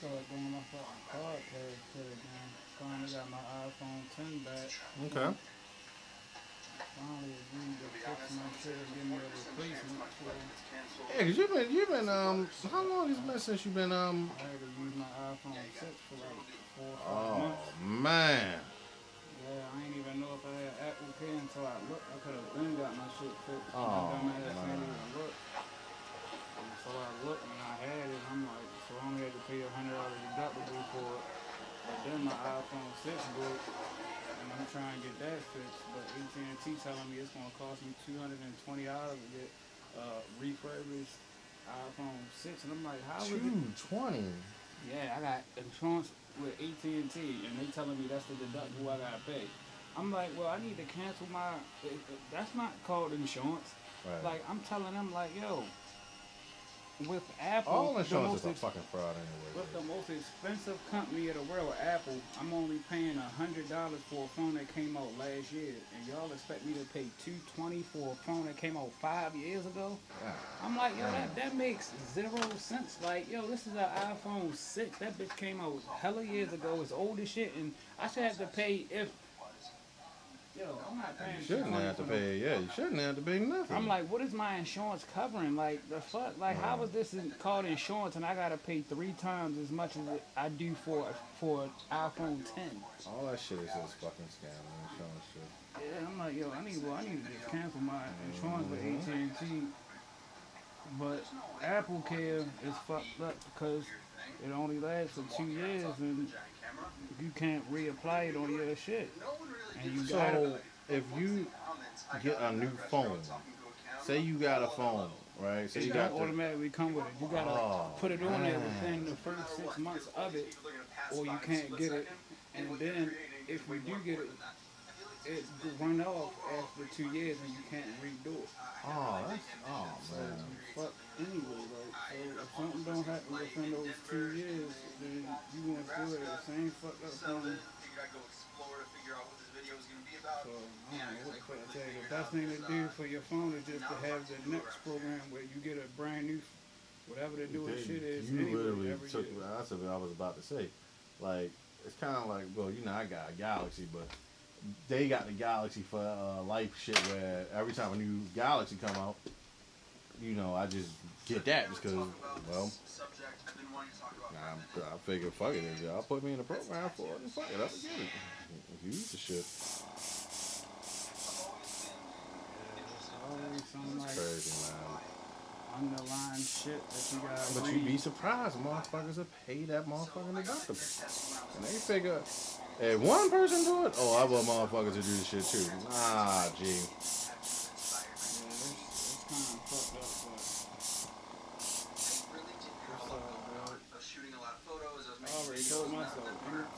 started doing my fucking podcast shit again. Finally got my iPhone 10 back. Okay. Finally agreed to fix my shit and give me a replacement for. Yeah, cause how long has it been since you've been I had to use my iPhone 6 for like 4 or 5 months. Oh man. Yeah, I ain't even know if I had Apple Pay until I looked. I could have been got my shit fixed. My Oh dumb ass ain't man. even look. And so I looked and I had it. I'm like, so I only had to pay $100 deductible for it. But then my iPhone 6 broke, and I'm trying to get that fixed. But AT&T telling me it's gonna cost me $220 to get refurbished iPhone 6, and I'm like, how is it? 220. Yeah, I got insurance with AT&T, and they telling me that's the deductible I gotta pay. I'm like, well, I need to cancel my. That's not called insurance. Right. Like, I'm telling them, like, yo, with Apple, All insurance is a fucking fraud anyway. with the most expensive company in the world, Apple, I'm only paying $100 for a phone that came out last year, and y'all expect me to pay $220 for a phone that came out 5 years ago? Yeah. I'm like, yo, Man. that makes zero sense. Like, yo, this is an iPhone 6. That bitch came out hella years ago. It's old as shit, and I should have to pay if. Yo, I'm not paying. You shouldn't have to pay. Yeah, you shouldn't have to pay nothing. I'm like, what is my insurance covering? Like, the fuck? Like, how is this called insurance and I gotta pay 3 times as much as I do for an iPhone 10? All that shit is just fucking scam insurance shit. Yeah, I'm like, yo, I need to just cancel my insurance with AT&T. But Apple Care is fucked up because it only lasts for 2 years and you can't reapply it on your shit. And you got So if you get a new phone, say you got a phone, right? So it you don't got the, automatically come with it. You gotta put it on there within the first 6 months of it, or you can't get it. And then if you do get it, it run off after 2 years and you can't redo it. oh man. Fuck anyway, like, so if something don't happen within those 2 years, then you gonna still have the same fucked up phone. So I don't know what the fuck to tell you. The best thing to do for your phone is just to have the next program where you get a brand new, whatever the newest shit is. You anyway, literally every took year. that's what I was about to say. Like it's kind of like, well, I got a Galaxy, but they got the Galaxy for life shit where every time a new Galaxy come out, I just get that just because, well, I figure, fuck it, if y'all put me in the program for it, then fuck it, I'll get it. Use the shit. Always some That's like crazy, man. underlying shit that you gotta But read. you'd be surprised, motherfuckers will pay that motherfucking deductible. And they figure, if one person do it, oh, I want motherfuckers to do this shit too. Nah, G. Yeah, it's kind of fucked up, but I already told myself,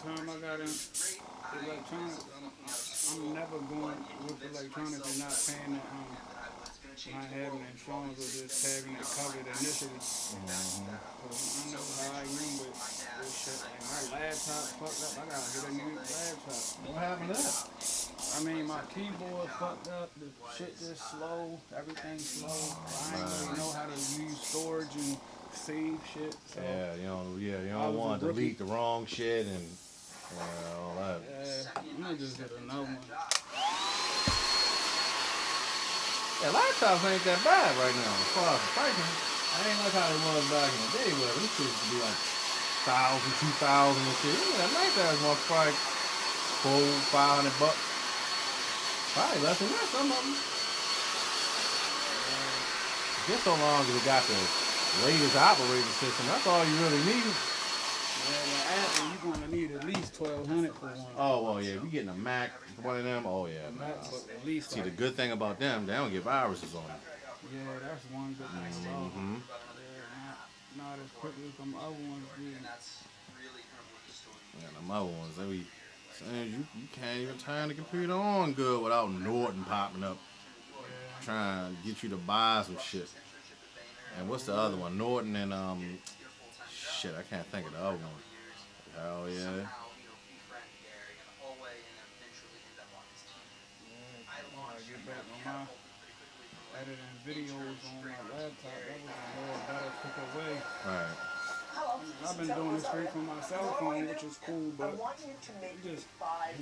anytime I got in electronics, I'm never going with electronics and not paying the, not having insurance or just having it covered initially. I know how I am with this shit. Like my laptop fucked up, I gotta get a new laptop. What happened to that? I mean, my keyboard fucked up, the shit just slow, everything's slow. I ain't really know how to use storage and save shit. So Yeah, you don't want to delete the wrong shit and all that. I'm gonna just get another one. Yeah, laptops ain't that bad right now as far as the pricing. I ain't like how it was back in the day where this shit used to be like 1,000, 2,000 and shit. That laptop's more like $400, $500. Probably less than that, some of them. Just so long as it got the latest operating system, that's all you really need. Yeah, the Apple, you're gonna need at least $1,200 for one. Oh, well, yeah, if you getting a Mac, one of them, oh, yeah, man. At least. See, the good thing about them, they don't get viruses on them. Yeah, that's one good thing about them. Yeah, not as quickly as some other ones do. Yeah, them other ones, they be saying you can't even turn the computer on good without Norton popping up trying to get you to buy some shit. And what's the other one? Norton and shit, I can't think of the other one. Hell yeah. Yeah, I gotta get back on my editing videos on my laptop. That was a little better, quicker way. Right. I've been doing it straight from my cell phone, which is cool, but it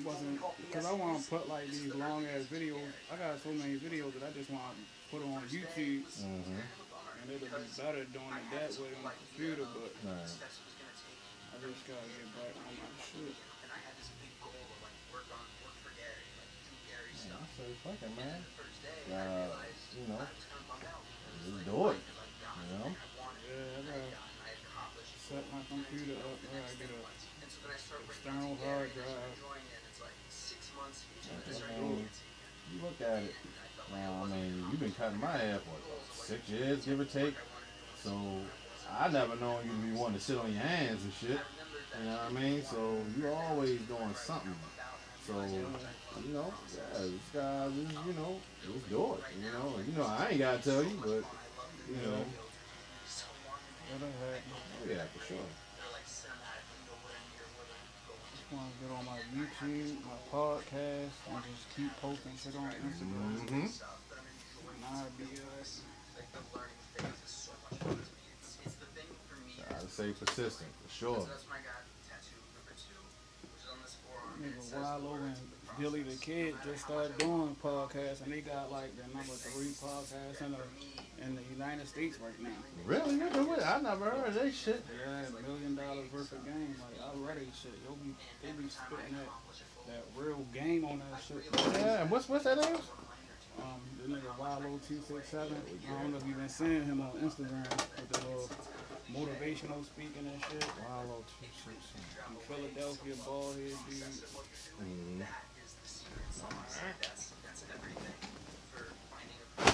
wasn't, because I want to put like these long ass videos. I got so many videos that I just want to put on YouTube, and it'll be better doing it that way on the computer, but I just gotta get back on my shit. Yeah, I say, fuck it, man. You know, just do it. You know? Yeah, I gotta set my computer up. I gotta get a external hard drive. I mean, you look at it. Now, I mean, you've been cutting my hair for what, 6 years, give or take. So, I never known you to be wanting to sit on your hands and shit. You know what I mean? So, you're always doing something. So, you know, yeah, this guy, you know, just do it. You know, I ain't gotta tell you, but, you know. Yeah, for sure. I want to get on my YouTube, my podcast, and just keep posting shit on Instagram. Nah, BS. I'd say persistent, for sure. Nigga Wallow and Billy the Kid just started doing podcasts, and they got like the number 3 podcast in the United States right now. Really? I never heard that shit. Yeah, $1 million worth of game. Like, I read that shit. They be spitting that real game on that shit. Yeah, and what's that name? The nigga Wallow267. I don't know if you've been seeing him on Instagram with the little motivational speaking and shit. Wallow267. From Philadelphia, bald head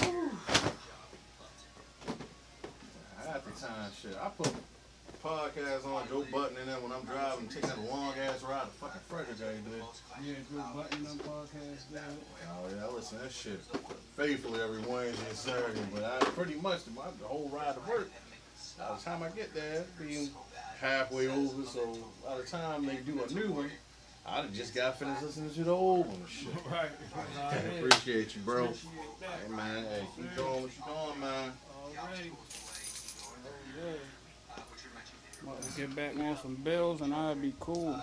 dude. Half the time, shit. I put podcasts on Joe Button and then when I'm driving, taking that long ass ride to fucking Frederick every day. Yeah, Joe Button them podcasts, man. Oh yeah, I listen to that shit faithfully every Wednesday and Saturday, but I pretty much the whole ride to work. By the time I get there, being halfway over, so by the time they do a new one, I just got finished listening to the old one and shit. Right. Appreciate you, bro. Appreciate that. Hey man, hey, keep doing what you're doing, man. Alright. Oh, yeah. About to get back on some bills and I'll be cool.